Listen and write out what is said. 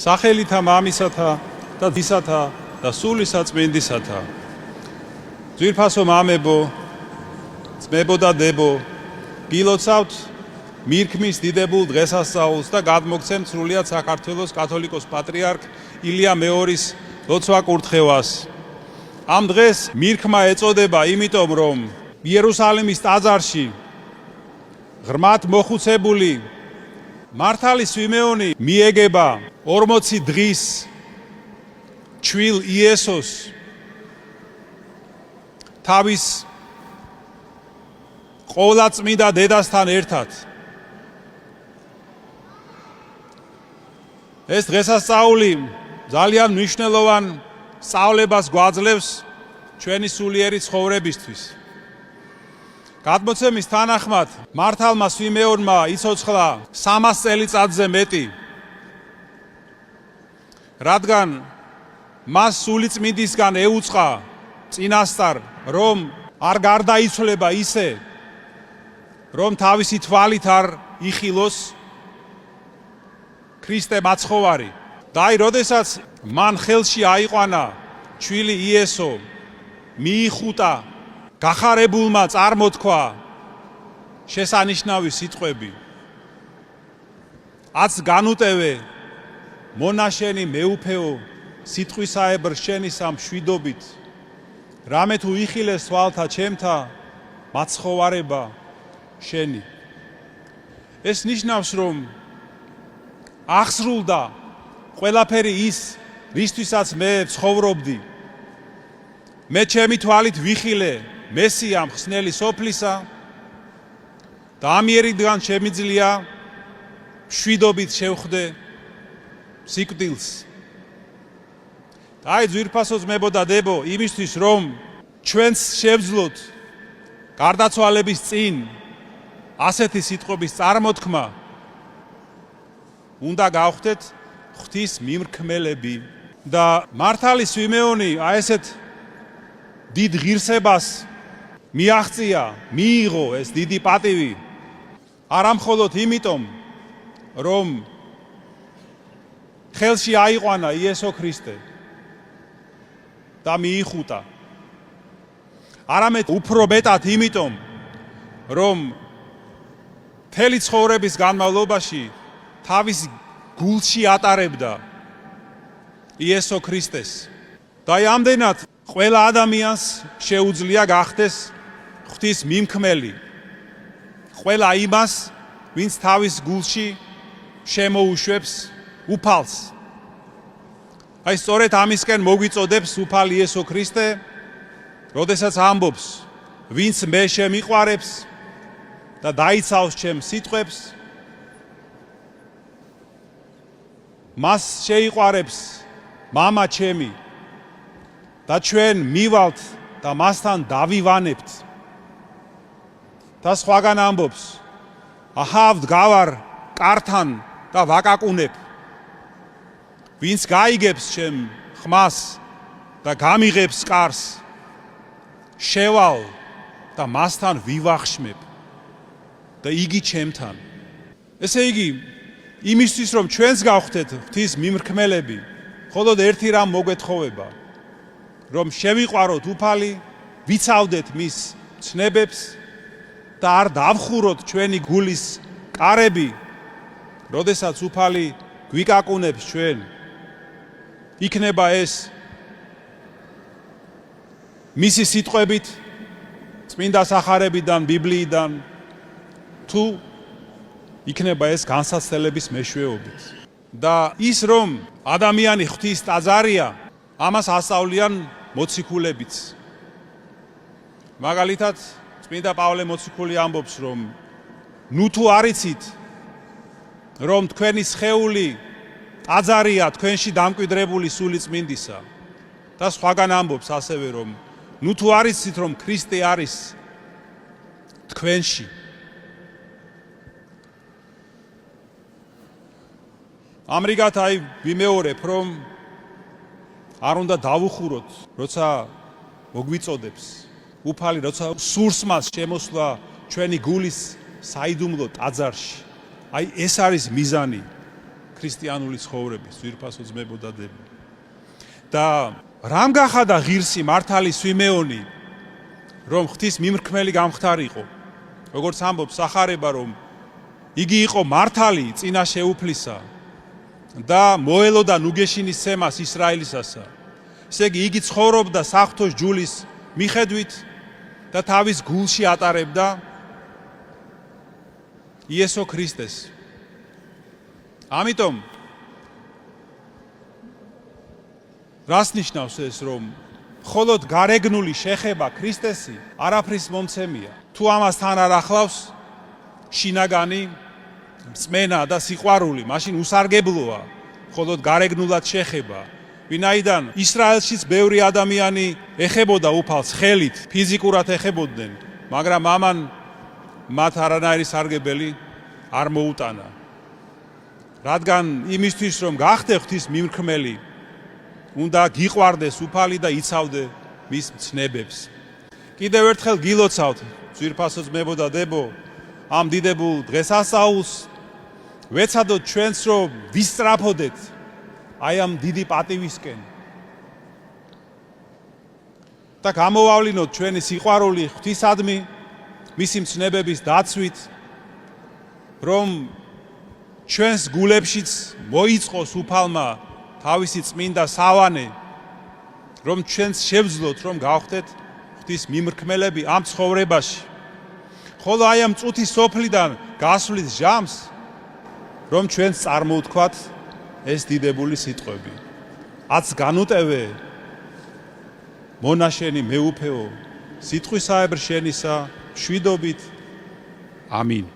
სახელითა მამისათა და დისათა და სულისა წმინდისათა. ძვირფასო მამებო, ძმებო და დებო, გილოცავთ მირქმის დიდებულ დღესასწაულს და გადმოგცემთ სრულიად საქართველოს კათოლიკოს პატრიარქ ილია მეორის ლოცვა კურთხევას. ამ დღეს მირქმა ეწოდება იმიტომ, რომ იერუსალიმის ტაძარში ღრმად მოხუცებული მართალი სვიმეონი მიეგება 40 დღის ჩვილ იესოს თავის ყოვლადწმიდა დედასთან ერთად. ეს დღესასწაული ძალიან მნიშვნელოვან სწავლებას გვაძლევს ჩვენი სულიერი ცხოვრებისთვის. გადმოცემის თანახმად მართალმა სვიმეონმა იცოცხლა 300 წელიწადზე მეტი, რადგან მას სულიწმიდისგან ეუწყა წინასწარ, რომ არ გარდაიცვლება ისე, რომ თავისი თვალით არ იხილოს ქრისტე მაცხოვარი. და აი, როდესაც მან ხელში აიყვანა ჩვილი იესო, მიიხუტა გახარებულმა წარმოთქვა შესანიშნავი სიტყვები. აც განუტევე მონაშენი მეუფეო სიტყვისაებრ შენი სამშვიდობით, რამე თუ იხილეს თვალთა ჩემთა მაცხოვარება შენი. ეს ნიშნავს, რომ აღსრულდა ყველაფერი ის, რისთვისაც მე ცხოვრობდი. მე ჩემი თვალით ვიხილე მესია მხსნელი სოფლისა და ამიერიდან შემიძლია მშვიდობით შევხვდე სიკვდილს. და აი, ძვირფასო ძმებო და დებო, იმისთვის რომ ჩვენს შევძლოთ გარდაცვალების წინ ასეთი სიტყვების წარმოთქმა, უნდა გავხდეთ ღვთის მიმრქმელები. და მართალი სვიმეონი აი ესეთ დიდ ღირსებას მიაღწია, მიიღო ეს დიდი პატივი, არა მხოლოდ იმიტომ, რომ ხელში აიყვანა იესო ქრისტე და მიიხუტა, არამედ უფრო მეტად იმიტომ, რომ მთელი ცხოვრების განმავლობაში თავის გულში ატარებდა იესო ქრისტეს. და აი, ამდენად ყველა ადამიანს შეუძლია გახდეს ღვთის მიმქმელი. ყველა იმას, ვინც თავის გულში შემოუშვებს უფალს. აი, სწორედ ამისკენ მოგვიწოდებს უფალ იესო ქრისტე, როდესაც ამბობს, ვინც მე შემიყვარებს და დაიცავს ჩემ სიტყვებს, მას შეიყვარებს მამა ჩემი და ჩვენ მივალთ და მასთან დავივანებთ. და სხვაგან ამბობს, აჰავ გავარ კართან და ვაკაკუნებ. ვინც გაიგებს ჩემ ხმას და გამიღებს კარს, შევალ და მასთან ვივახშმებ და იგი ჩემთან. ესე იგი, იმისთვის რომ ჩვენს გავხდეთ ღვთის მიმრქმელები, მხოლოდ ერთი რამ მოგვეთხოვება, რომ შევიყვაროთ უფალი, ვიცავდეთ მის ცნებებს და არ დავხუროთ ჩვენი გულის კარები, როდესაც უფალი გვიკაკუნებს ჩვენ. იქნება ეს მისი სიტყვებით, წმინდა სახარებიდან, ბიბლიიდან, თუ იქნება ეს განსაცდელების მეშვეობით. და ის, რომ ადამიანი ღვთის ტაძარია, ამას ასწავლიან მოციქულებიც. მაგალითად, წმინდა პავლე მოციქული ამბობს, რომ ნუ თუ არიცით, რომ თქვენი სხეული ტაძარია თქვენში დამკვიდრებული სული წმინდისა. და სხვაგან ამბობს ასევე, რომ ნუ თუ არიცით, რომ ქრისტე არის თქვენში. ამრიგად აი ვიმეორებ, რომ არ უნდა დავუხუროთ, როცა მოგვიწოდებს უფალი, როცა სურს მას შემოსვლა ჩვენი გულის საიდუმლო ტაძარში. აი ეს არის მიზანი ქრისტიანული ცხოვრების ძვირფასო ძმებო და დედო. და რამ გახადა ღირსი მართალი სვიმეონი, რომ ღვთის მიმრქმელი გამხდარიყო, როგორც ამბობს სახარება, რომ იგი იყო მართალი წინა შეუფლისა და მოელოდა ნუგეშინის ცემას ისრაელისასა. ესე იგი, იგი ცხოვრობდა საღვთო ჯულის მიხედვით და თავის გულში ატარებდა იესო ქრისტეს. ამიტომ რას ნიშნავს ეს, რომ მხოლოდ გარეგნული შეხება ქრისტესი არაფრის მომცემია. თუ ამასთან არ ახლავს შინაგანი მსმენა და სიყვარული, მაშინ უსარგებლოა მხოლოდ გარეგნულად შეხება. ვინაიდან ისრაელშიც ბევრი ადამიანი ეხებოდა უფალს ხელით, ფიზიკურად ეხებოდნენ, მაგრამ ამან მათ არანაირი სარგებელი არ მოუტანა. რადგან იმისთვის, რომ გახდე ღვთის მიმრქმელი, უნდა გიყვარდეს უფალი და იცავდე მის მცნებებს. კიდევ ერთხელ გილოცავთ, ძვირფასო ძმებო და დებო, ამ დიდებულ დღესასწაულს, ვეცადოთ ჩვენც, რომ ვისწრაფოდეთ აი ამ დიდი პატივისკენ და გამოვავლინოთ ჩვენი სიყვარული ღვთისადმი, მისი მცნებების დაცვით, რომ ჩვენს გულებშიც მოიწყოს უფალმა თავისი წმინდა სავანე, რომ ჩვენც შევძლოთ, რომ გავხდეთ ღვთის მიმრქმელები ამ ცხოვრებაში. ხოლო აი ამ წუთის სოფლიდან გასვლის ჟამს, რომ ჩვენც წარმოვთქვათ ეს დიდებული სიტყვები. აც განუტევე მონაშენი მეუფეო, სიტყვისაებრ შენისა, მშვიდობით. ამინ.